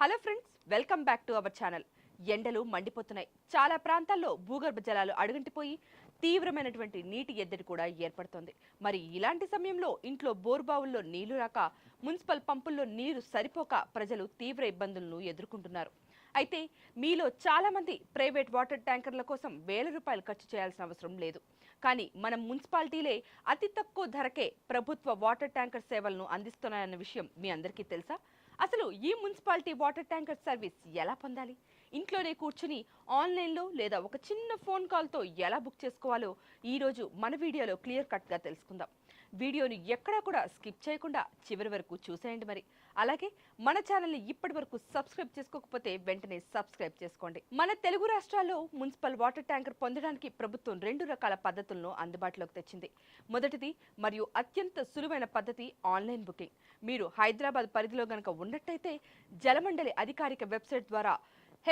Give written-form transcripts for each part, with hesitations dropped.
Hello friends, welcome back to our channel. ఎండలు మండిపోతున్నాయి. చాలా ప్రాంతాల్లో భూగర్భ జలాలు అడుగంటిపోయి తీవ్రమైనటువంటి నీటి ఎద్దడి కూడా ఏర్పడుతోంది. మరి ఇలాంటి సమయంలో ఇంట్లో బోర్బావుల్లో నీళ్లు రాక, మున్సిపల్ పంపుల్లో నీరు సరిపోక ప్రజలు తీవ్ర ఇబ్బందులను ఎదుర్కొంటున్నారు. అయితే మీలో చాలా మంది ప్రైవేట్ వాటర్ ట్యాంకర్ల కోసం వేల రూపాయలు ఖర్చు చేయాల్సిన అవసరం లేదు. కానీ మనం మున్సిపాలిటీలే అతి తక్కువ ధరకే ప్రభుత్వ వాటర్ ట్యాంకర్ సేవలను అందిస్తున్నాయన్న విషయం మీ అందరికీ తెలుసా? అసలు ఈ మున్సిపాలిటీ వాటర్ ట్యాంకర్ సర్వీస్ ఎలా పొందాలి? ఇంట్లోనే కూర్చుని ఆన్లైన్లో లేదా ఒక చిన్న ఫోన్ కాల్తో ఎలా బుక్ చేసుకోవాలో ఈరోజు మన వీడియోలో క్లియర్ కట్గా తెలుసుకుందాం. వీడియోని ఎక్కడా కూడా స్కిప్ చేయకుండా చివరి వరకు చూసేయండి. మరి అలాగే మన ఛానల్ని ఇప్పటి వరకు సబ్స్క్రైబ్ చేసుకోకపోతే వెంటనే సబ్స్క్రైబ్ చేసుకోండి. మన తెలుగు రాష్ట్రాల్లో మున్సిపల్ వాటర్ ట్యాంకర్ పొందడానికి ప్రభుత్వం 2 రకాల పద్ధతులను అందుబాటులోకి తెచ్చింది. మొదటిది మరియు అత్యంత సులువైన పద్ధతి ఆన్లైన్ బుకింగ్. మీరు హైదరాబాద్ పరిధిలో గనక ఉన్నట్టయితే జలమండలి అధికారిక వెబ్సైట్ ద్వారా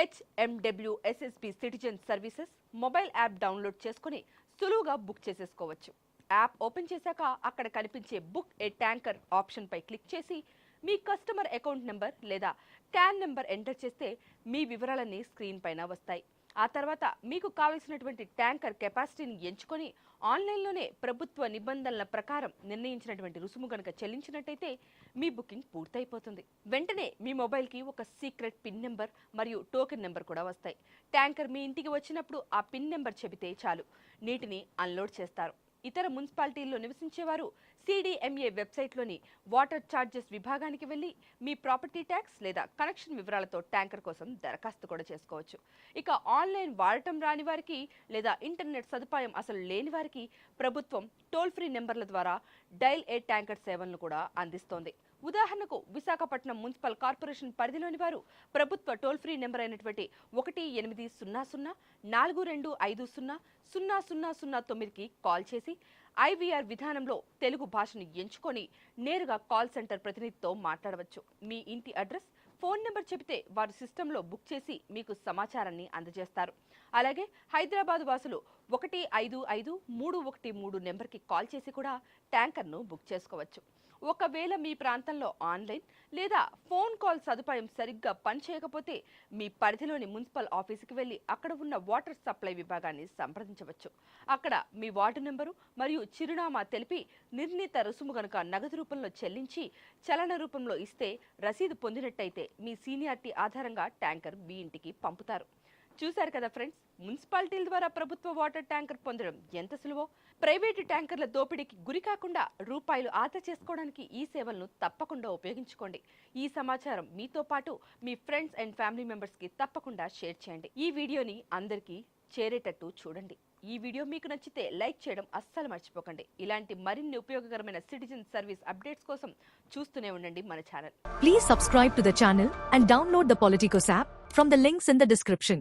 HMWSSB citizen services mobile app download చేసుకుని సులువుగా బుక్ చేసేసుకోవచ్చు. యాప్ ఓపెన్ చేశాక అక్కడ కనిపించే బుక్ ఏ ట్యాంకర్ ఆప్షన్ పై క్లిక్ చేసి మీ కస్టమర్ అకౌంట్ నెంబర్ లేదా క్యాన్ నెంబర్ ఎంటర్ చేస్తే మీ వివరాలన్నీ స్క్రీన్ పైన వస్తాయి. ఆ తర్వాత మీకు కావలసినటువంటి ట్యాంకర్ కెపాసిటీని ఎంచుకొని ఆన్లైన్లోనే ప్రభుత్వ నిబంధనల ప్రకారం నిర్ణయించినటువంటి రుసుము గనక చెల్లించినట్టయితే మీ బుకింగ్ పూర్తయిపోతుంది. వెంటనే మీ మొబైల్కి ఒక సీక్రెట్ పిన్ నెంబర్ మరియు టోకెన్ నెంబర్ కూడా వస్తాయి. ట్యాంకర్ మీ ఇంటికి వచ్చినప్పుడు ఆ పిన్ నెంబర్ చెబితే చాలు, నీటిని అన్లోడ్ చేస్తారు. ఇతర మున్సిపాలిటీల్లో నివసించేవారు CDMA వెబ్సైట్లోని వాటర్ ఛార్జెస్ విభాగానికి వెళ్ళి మీ ప్రాపర్టీ ట్యాక్స్ లేదా కనెక్షన్ వివరాలతో ట్యాంకర్ కోసం దరఖాస్తు కూడా చేసుకోవచ్చు. ఇక ఆన్లైన్ వాడటం రాని వారికి లేదా ఇంటర్నెట్ సదుపాయం అసలు లేని వారికి ప్రభుత్వం టోల్ ఫ్రీ నెంబర్ల ద్వారా డైల్ ఏ ట్యాంకర్ సేవలను కూడా అందిస్తోంది. ఉదాహరణకు విశాఖపట్నం మున్సిపల్ కార్పొరేషన్ పరిధిలోని వారు ప్రభుత్వ టోల్ ఫ్రీ నెంబర్ అయినటువంటి 1800-4250-0009కి కాల్ చేసి IVR విధానంలో తెలుగు భాషను ఎంచుకొని నేరుగా కాల్ సెంటర్ ప్రతినిధితో మాట్లాడవచ్చు. మీ ఇంటి అడ్రస్, ఫోన్ నెంబర్ చెబితే వారు సిస్టంలో బుక్ చేసి మీకు సమాచారాన్ని అందజేస్తారు. అలాగే హైదరాబాద్ వాసులు 155313 నెంబర్కి కాల్ చేసి కూడా ట్యాంకర్ను బుక్ చేసుకోవచ్చు. ఒకవేళ మీ ప్రాంతంలో ఆన్లైన్ లేదా ఫోన్ కాల్ సదుపాయం సరిగ్గా పనిచేయకపోతే మీ పరిధిలోని మున్సిపల్ ఆఫీసుకి వెళ్ళి అక్కడ ఉన్న వాటర్ సప్లై విభాగాన్ని సంప్రదించవచ్చు. అక్కడ మీ వార్డు నెంబరు మరియు చిరునామా తెలిపి నిర్ణీత రుసుము గనుక నగదు రూపంలో చెల్లించి చలన రూపంలో ఇస్తే రసీదు పొందినట్టయితే మీ సీనియారిటీ ఆధారంగా ట్యాంకర్ మీ ఇంటికి పంపుతారు. చూశారు కదా ఫ్రెండ్స్, మున్సిపాలిటీల ద్వారా ప్రభుత్వ వాటర్ ట్యాంకర్ పొందడం ఎంత సులువో. ప్రైవేటు ట్యాంకర్ల దోపిడీకి గురి కాకుండా రూపాయలు ఆదా చేసుకోవడానికి ఈ సేవలను తప్పకుండా ఉపయోగించుకోండి. ఈ సమాచారం మీతో పాటు మీ ఫ్రెండ్స్ అండ్ ఫ్యామిలీ మెంబర్స్కి తప్పకుండా షేర్ చేయండి. ఈ వీడియోని అందరికీ చేరేటట్టు చూడండి. ఈ వీడియో మీకు నచ్చితే లైక్ చేయడం అస్సలు మర్చిపోకండి. ఇలాంటి మరిన్ని ఉపయోగకరమైన సిటిజన్ సర్వీస్ అప్డేట్స్ కోసం చూస్తూనే ఉండండి మన channel. Please subscribe to the channel and download the Politicos app from the links in the description.